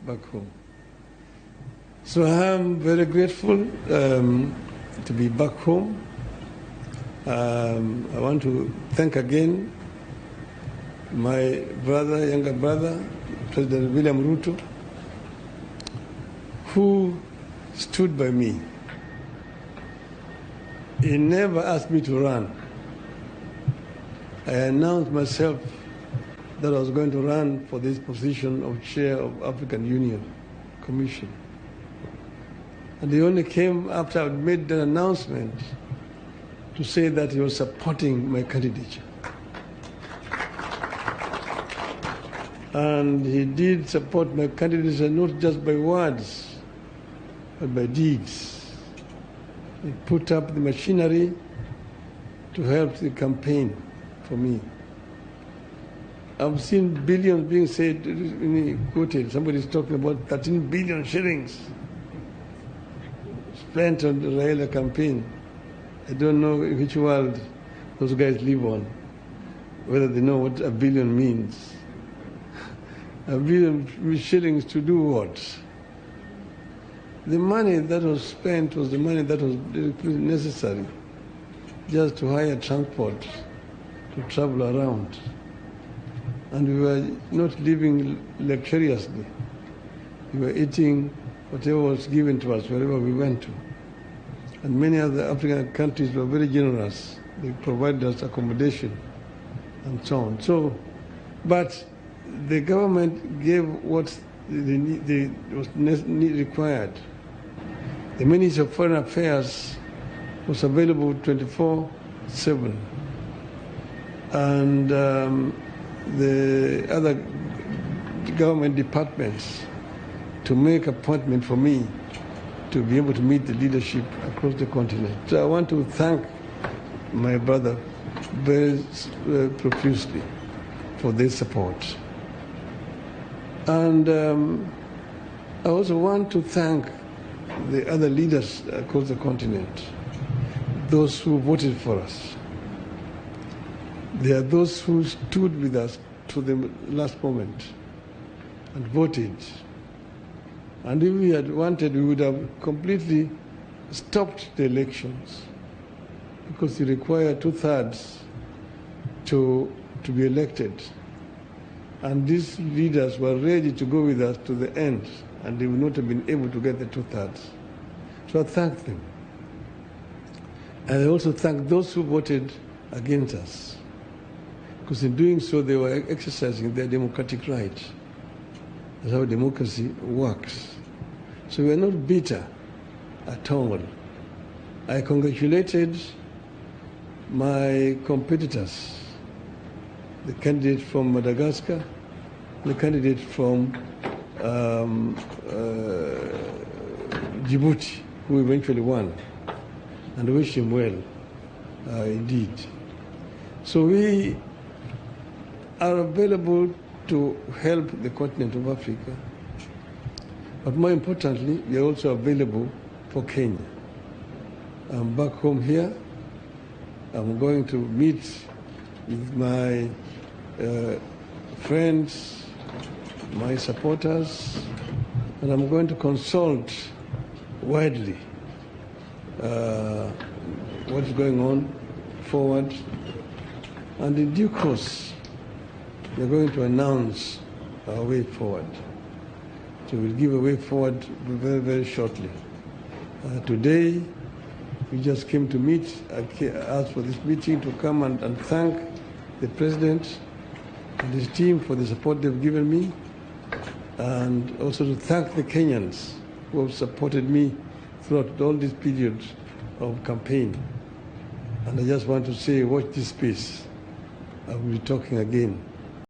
back home. So I am very grateful to be back home. I want to thank again my brother, younger brother, President William Ruto, who stood by me. He never asked me to run. I announced myself that I was going to run for this position of chair of African Union Commission. And he only came after I made the announcement to say that he was supporting my candidature. And he did support my candidature not just by words, but by deeds. He put up the machinery to help the campaign for me. I've seen billions being said, quoted. Somebody's talking about 13 billion shillings spent on the Raila campaign. I don't know in which world those guys live on, whether they know what a billion means. A billion shillings to do what? The money that was spent was the money that was necessary just to hire transport to travel around. And we were not living luxuriously. We were eating whatever was given to us wherever we went to. And many other African countries were very generous. They provided us accommodation and so on. So, but the government gave what was required. The Ministry of Foreign Affairs was available 24/7. And the other government departments to make appointment for me to be able to meet the leadership across the continent. So I want to thank my brother very profusely for their support. And I also want to thank the other leaders across the continent, those who voted for us. There are those who stood with us to the last moment and voted. And if we had wanted, we would have completely stopped the elections because you require 2/3 to be elected. And these leaders were ready to go with us to the end, and they would not have been able to get the 2/3. So I thank them. And I also thank those who voted against us, because in doing so, they were exercising their democratic right. That's how democracy works. So we are not bitter at all. I congratulated my competitors, the candidate from Madagascar, the candidate from Djibouti, who eventually won, and wish him well, indeed. So we are available to help the continent of Africa, but more importantly, we are also available for Kenya. I'm back home here. I'm going to meet with my friends, my supporters, and I'm going to consult widely what's going on forward. And in due course, we're going to announce our way forward. So we'll give a way forward very, very shortly. Today, we just came to meet. I asked for this meeting to come and thank the President and his team for the support they've given me, and also to thank the Kenyans who have supported me throughout all this period of campaign. And I just want to say, watch this space. I will be talking again.